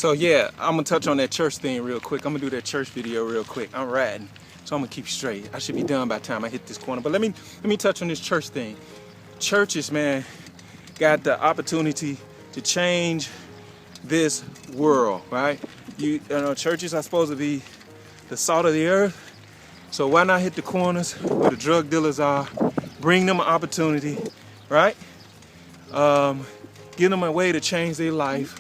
So yeah, I'm gonna touch on that church thing real quick. I'm gonna do that church video real quick. I'm riding, so I'm gonna keep straight. I should be done by the time I hit this corner. But let me touch on this church thing. Churches, man, got the opportunity to change this world, right? You know, churches are supposed to be the salt of the earth. So why not hit the corners where the drug dealers are? Bring them an opportunity, right? Give them a way to change their life.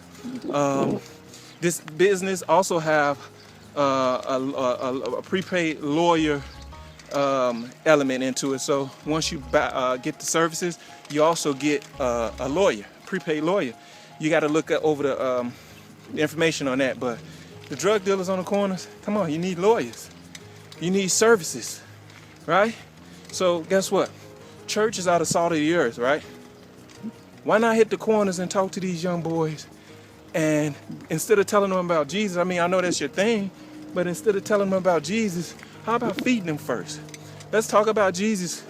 This business also have a prepaid lawyer element into it. So once you get the services, you also get a lawyer, prepaid lawyer. You got to look over the information on that. But the drug dealers on the corners, come on, you need lawyers. You need services, right? So guess what? Churches are the salt of the earth, right? Why not hit the corners and talk to these young boys? And instead of telling them about Jesus, I mean, I know that's your thing, but instead of telling them about Jesus, how about feeding them first? Let's talk about Jesus.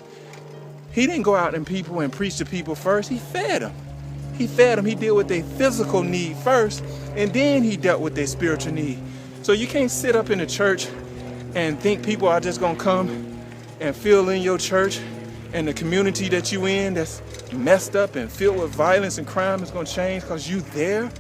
He didn't go out and preach to people first. He fed them. He fed them. He dealt with their physical need first, and then he dealt with their spiritual need. So you can't sit up in the church and think people are just gonna come and fill in your church and the community that you in that's messed up and filled with violence and crime is gonna change because you there.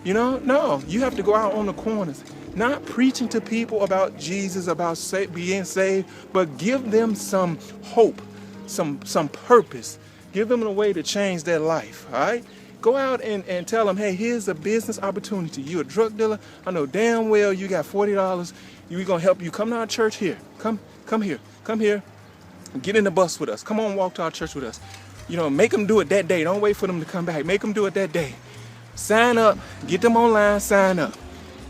You know, no, you have to go out on the corners, not preaching to people about Jesus, about being saved, but give them some hope, some purpose. Give them a way to change their life, all right? Go out and tell them, hey, here's a business opportunity. You a drug dealer? I know damn well you got $40. We're gonna help you. Come to our church here. Come here. Get in the bus with us. Come on, walk to our church with us. You know, make them do it that day. Don't wait for them to come back. Make them do it that day. Sign up, get them online, sign up.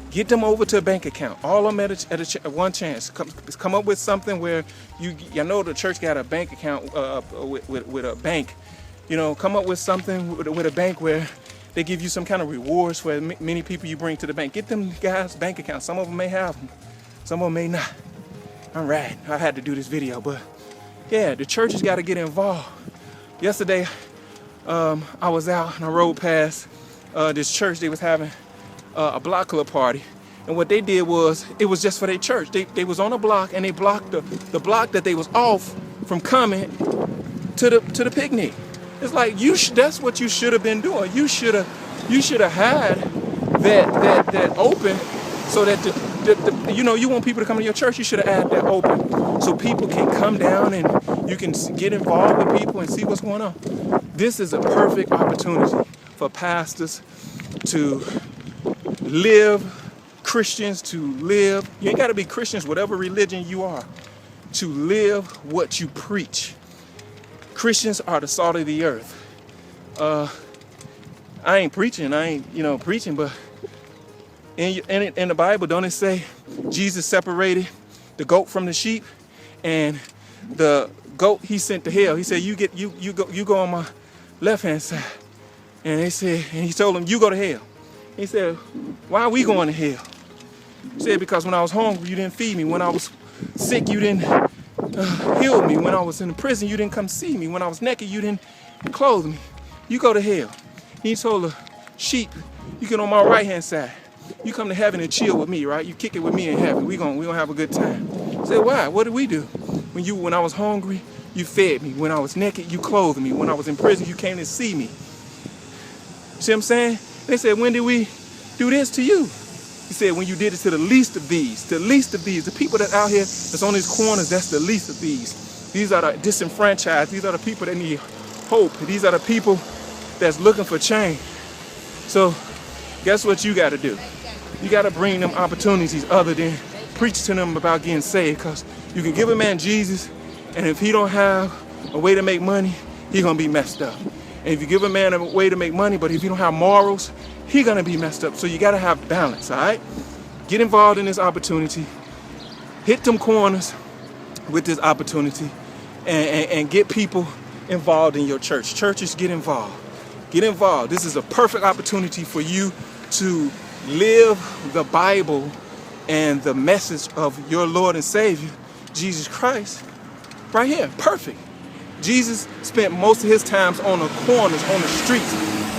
Get them over to a bank account. All of them at one chance. Come up with something where you know the church got a bank account with a bank. You know, come up with something with a bank where they give you some kind of rewards for many people you bring to the bank. Get them guys bank accounts. Some of them may have them. Some of them may not. I'm riding. I had to do this video, but yeah, the church has got to get involved. Yesterday, I was out and I rode past this church. They was having a block club party, and what they did was it was just for their church. They was on a block and they blocked the block that they was off from coming to the picnic. It's like that's what you should have been doing. You should have had that open so that you know, you want people to come to your church. You should have had that open so people can come down and you can get involved with people and see what's going on. This is a perfect opportunity for pastors to live, Christians to live. You ain't got to be Christians, whatever religion you are, to live what you preach. Christians are the salt of the earth. I ain't preaching, but in the Bible, don't it say Jesus separated the goat from the sheep, and the goat he sent to hell? He said, you go on my left hand side. And he told him, you go to hell. He said, why are we going to hell? He said, because when I was hungry, you didn't feed me. When I was sick, you didn't heal me. When I was in prison, you didn't come see me. When I was naked, you didn't clothe me. You go to hell. He told the sheep, you get on my right hand side. You come to heaven and chill with me, right? You kick it with me in heaven. We gonna have a good time. He said, why? What did we do? When I was hungry, you fed me. When I was naked, you clothed me. When I was in prison, you came to see me. See what I'm saying? They said, when did we do this to you? He said, when you did it to the least of these, the people that out here that's on these corners, that's the least of these. These are the disenfranchised. These are the people that need hope. These are the people that's looking for change. So guess what you got to do? You got to bring them opportunities other than preach to them about getting saved, because you can give a man Jesus, and if he don't have a way to make money, he's going to be messed up. And if you give a man a way to make money, but if you don't have morals, he's going to be messed up. So you got to have balance, all right? Get involved in this opportunity. Hit them corners with this opportunity and get people involved in your church. Churches, get involved. Get involved. This is a perfect opportunity for you to live the Bible and the message of your Lord and Savior, Jesus Christ, right here. Perfect. Jesus spent most of his times on the corners, on the streets,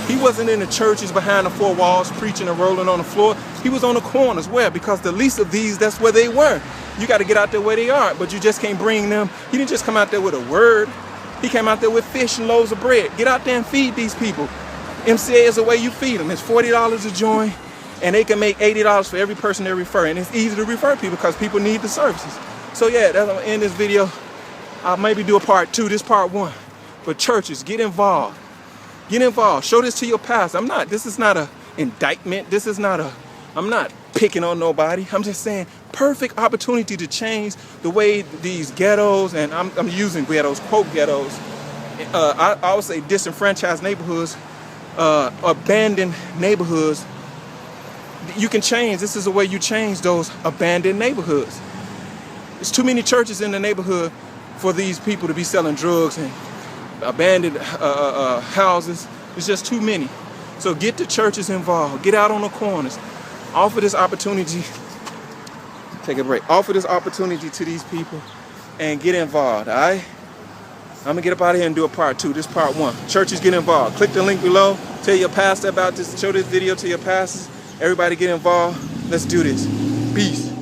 He wasn't in the churches behind the four walls preaching and rolling on the floor. He was on the corners. Where? Because the least of these, that's where they were. You got to get out there where they are, but you just can't bring them. He didn't just come out there with a word. He came out there with fish and loaves of bread. Get out there and feed these people. MCA is the way you feed them. It's $40 a join, and they can make $80 for every person they refer. And it's easy to refer people because people need the services. So yeah, that's gonna end this video. I'll maybe do a part 2. This part 1. But churches, get involved. Get involved. Show this to your pastor. This is not an indictment. I'm not picking on nobody. I'm just saying, perfect opportunity to change the way these ghettos, and I'm using ghettos, quote ghettos, I would say disenfranchised neighborhoods, abandoned neighborhoods. You can change. This is the way you change those abandoned neighborhoods. There's too many churches in the neighborhood for these people to be selling drugs and abandoned houses. It's just too many. So get the churches involved. Get out on the corners. Offer this opportunity. Take a break. Offer this opportunity to these people and get involved. All right? I'm going to get up out of here and do a part 2. This part 1. Churches, get involved. Click the link below. Tell your pastor about this. Show this video to your pastors. Everybody get involved. Let's do this. Peace.